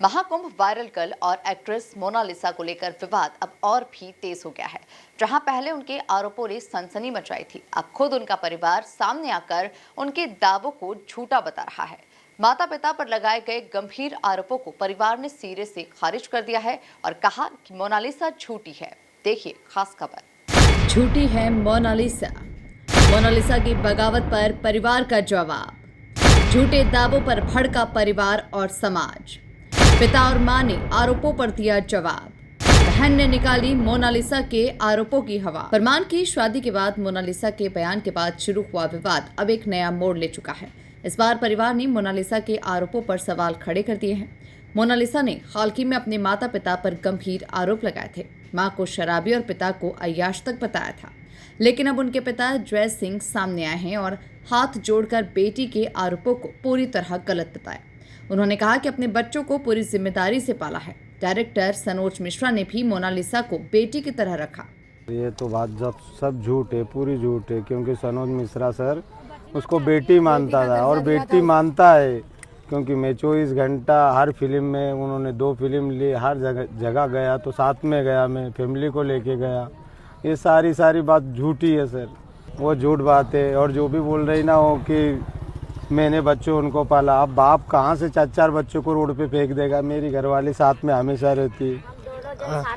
Mahakumbh viral girl और actress Mona Lisa को लेकर विवाद अब और भी तेज हो गया है। जहां पहले उनके आरोपों ने सनसनी मचाई थी, अब खुद उनका परिवार सामने आकर उनके दावों को झूठा बता रहा है। माता पिता पर लगाए गए गंभीर आरोपों को परिवार ने सिरे से खारिज कर दिया है और कहा कि मोनालिसा झूठी है। देखिए खास खबर। झूठी है मोनालिसा। मोनालिसा की बगावत पर परिवार का जवाब। झूठे दावों पर भड़का परिवार और समाज। पिता और मां ने आरोपों पर दिया जवाब। बहन ने निकाली मोनालिसा के आरोपों की हवा। फरमान की शादी के बाद मोनालिसा के बयान के बाद शुरू हुआ विवाद अब एक नया मोड़ ले चुका है। इस बार परिवार ने मोनालिसा के आरोपों पर सवाल खड़े कर दिए हैं। मोनालिसा ने हाल ही में अपने माता पिता पर गंभीर आरोप लगाए थे। मां को शराबी और पिता को अय्याश तक बताया था, लेकिन अब उनके पिता जय सिंह सामने आए हैं और हाथ जोड़कर बेटी के आरोपों को पूरी तरह गलत बताया। उन्होंने कहा कि अपने बच्चों को पूरी जिम्मेदारी से पाला है। डायरेक्टर सनोज मिश्रा ने भी मोनालिसा को बेटी की तरह रखा। ये तो बात जब सब झूठ है, पूरी झूठ है, क्योंकि सनोज मिश्रा सर उसको बेटी मानता था और बेटी मानता है, क्योंकि मैं 24 घंटा हर फिल्म में उन्होंने 2 फिल्म ली, हर जगह गया तो साथ में गया, मैं फैमिली को लेके गया। ये सारी बात झूठी है सर, वो झूठ बात है। और जो भी बोल रही ना हो कि मैंने बच्चों उनको पाला, अब बाप कहाँ से 4 बच्चों को रोड पे फेंक देगा। मेरी घरवाली साथ में हमेशा रहती है,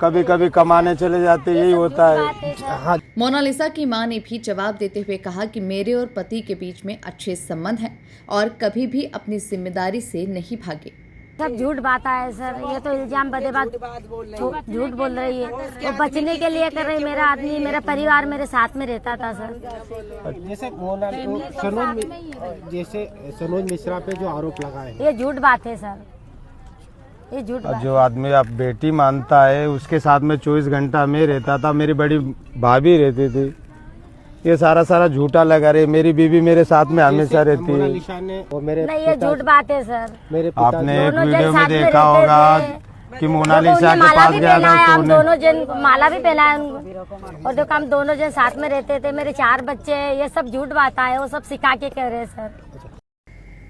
कभी कभी कमाने चले जाते, यही होता है। मोनालिसा की मां ने भी जवाब देते हुए कहा कि मेरे और पति के बीच में अच्छे संबंध हैं और कभी भी अपनी जिम्मेदारी से नहीं भागे। सब झूठ बात है सर, ये तो इल्जाम बदे बात झूठ बोल रही है। वो बचने के लिए कर रही। मेरा आदमी, मेरा परिवार मेरे साथ में रहता था सर। जैसे सनोज मिश्रा पे जो आरोप लगाए, ये झूठ बात है सर, ये झूठ बात। जो आदमी आप बेटी मानता है उसके साथ में 24 घंटा मैं रहता था, मेरी बड़ी भाभी रहती थी। ये सारा झूठा लगा रहे। मेरी बीवी मेरे साथ में हमेशा रहती है। नहीं, ये झूठ बात है सर। आपने एक वीडियो में देखा होगा कि मोनालिसा के पास गया था तो हम दोनों जन माला भी पहनाया उनको, और देखो हम दोनों जन साथ में रहते थे। मेरे 4 बच्चे हैं। ये सब झूठ बात है, वो सब सिखा के कह रहे हैं सर।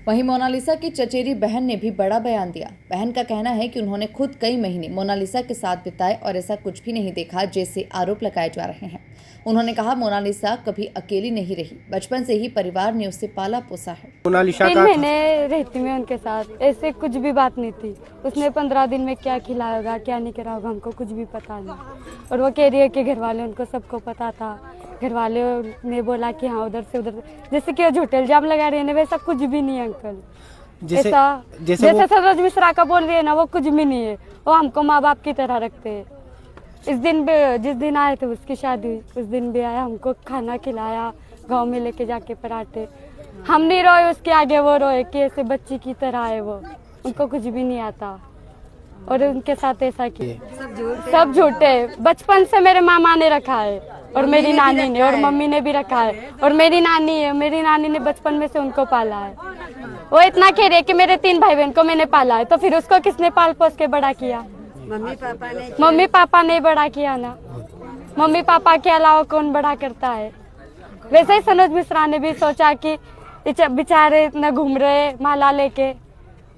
वहीं मोनालिसा की चचेरी बहन ने भी बड़ा बयान दिया। बहन का कहना है कि उन्होंने खुद कई महीने मोनालिसा के साथ बिताए और ऐसा कुछ भी नहीं देखा जैसे आरोप लगाए जा रहे हैं। उन्होंने कहा मोनालिसा कभी अकेली नहीं रही, बचपन से ही परिवार ने उसे पाला पोसा है। मोनालिसा 3 महीने रहती मैं उनके साथ, ऐसे कुछ भी बात नहीं थी। उसने 15 दिन में क्या खिलाया होगा, क्या नहीं करा होगा, हमको कुछ भी पता नहीं। और वो कह रही है कि घर वाले उनको सबको पता था। घर वाले ने बोला कि हाँ उधर से उधर, जैसे कि झूठे इल्जाम लगा रहे हैं, वैसा कुछ भी नहीं है अंकल। जैसे सनोज मिश्रा का बोल रही है ना, वो कुछ भी नहीं है। वो हमको माँ बाप की तरह रखते हैं। जिस दिन आए थे उसकी शादी, उस दिन भी आया, हमको खाना खिलाया, गांव में लेके जाके पराठे। हम नहीं रोए उसके आगे, वो रोए कि ऐसे बच्ची की तरह है वो, उनको कुछ भी नहीं आता। और उनके साथ ऐसा किया, सब झूठे। बचपन से मेरे मामा ने रखा है और मेरी नानी ने और मम्मी ने भी रखा है। और मेरी नानी ने बचपन में से उनको पाला है। वो इतना कह रहे कि मेरे 3 भाई बहन को मैंने पाला है, तो फिर उसको किसने पाल पोस के बड़ा किया? मम्मी पापा ने बड़ा किया ना। मम्मी पापा के अलावा कौन बड़ा करता है? वैसे ही सनोज मिश्रा ने भी सोचा कि बेचारे इतना घूम रहे माला लेके,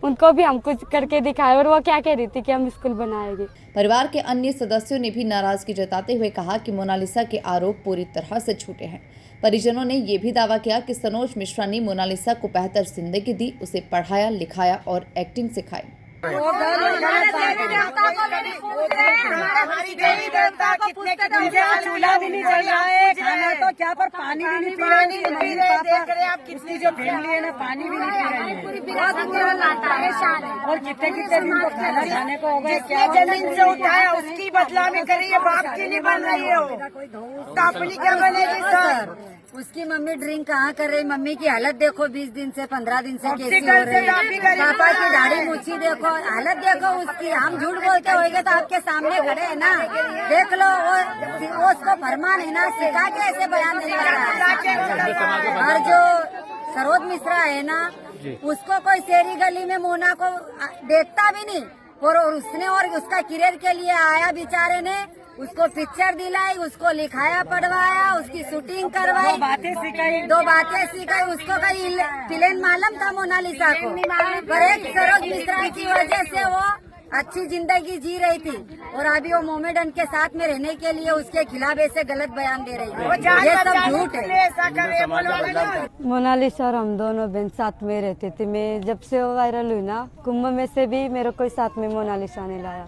उनको भी हम कुछ करके दिखाए। और वो क्या कह रही थी कि हम स्कूल बनाएंगे। परिवार के अन्य सदस्यों ने भी नाराजगी जताते हुए कहा कि मोनालिसा के आरोप पूरी तरह से झूठे हैं। परिजनों ने ये भी दावा किया कि सनोज मिश्रा ने मोनालिसा को बेहतर जिंदगी दी, उसे पढ़ाया लिखाया और एक्टिंग सिखाई। चूल्हा भी नहीं चल रहा है, खाना तो क्या पर पानी भी नहीं पी रहे। देख रहे आप कितनी जो फैमिली है ना, पानी भी नहीं पी रही है। और कितने दिन को खाना खाने को हो गया। क्या जमीन से उठाया उसकी बदला में करी है, बाप की नहीं बन रही है। तो अपनी क्या बनेगी सर? उसकी मम्मी ड्रिंक कहाँ कर रही? मम्मी की हालत देखो, 20 दिन से 15 दिन से कैसी हो रही है। पापा की दाढ़ी मूछी देखो, हालत देखो उसकी। हम झूठ बोलते होंगे तो आपके सामने खड़े है ना, देख लो। वो उसको फरमान है ना, सिखा के ऐसे बयान देने वाला। और जो सनोज मिश्रा है ना, उसको कोई शहरी गली में मोना को देखता भी नहीं। और उसने और उसका करियर के लिए आया, बेचारे ने उसको पिक्चर दिलाई, उसको लिखाया पढ़वाया, उसकी शूटिंग करवाई, 2 बातें सिखाई। उसको कहीं प्लेन मालूम था मोनालिसा को, पर एक सनोज मिश्रा की वजह से वो अच्छी जिंदगी जी रही थी और अभी वो मोमेडन के साथ में रहने के लिए उसके खिलाफ ऐसे गलत बयान दे रही है। ये सब झूठ है। मोनालिसा और हम दोनों बहन साथ में रहते थे। मैं जब से वो वायरल हुई ना, कुंभ में से भी मेरे को साथ में मोनालिसा ने लाया।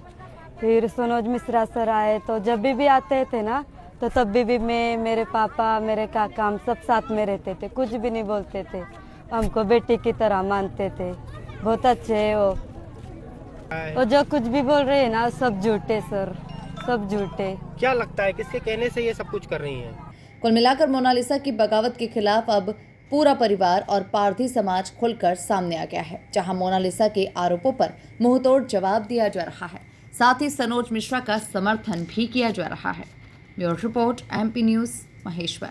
फिर सनोज मिश्रा सर आए तो जब भी आते थे ना, तो तब भी मैं, मेरे पापा, मेरे काका, हम सब साथ में रहते थे, कुछ भी नहीं बोलते थे, हमको बेटी की तरह मानते थे। बहुत अच्छे है वो। और जो कुछ भी बोल रहे हैं ना, सब झूठे सर, सब झूठे। क्या लगता है किसके कहने से ये सब कुछ कर रही हैं? कुल मिलाकर मोनालिसा की बगावत के खिलाफ अब पूरा परिवार और पारधी समाज खुलकर सामने आ गया है, जहां मोनालिसा के आरोपों पर मुंहतोड़ जवाब दिया जा रहा है, साथ ही सनोज मिश्रा का समर्थन भी किया जा रहा है। Bureau report, MP news, Maheshwar.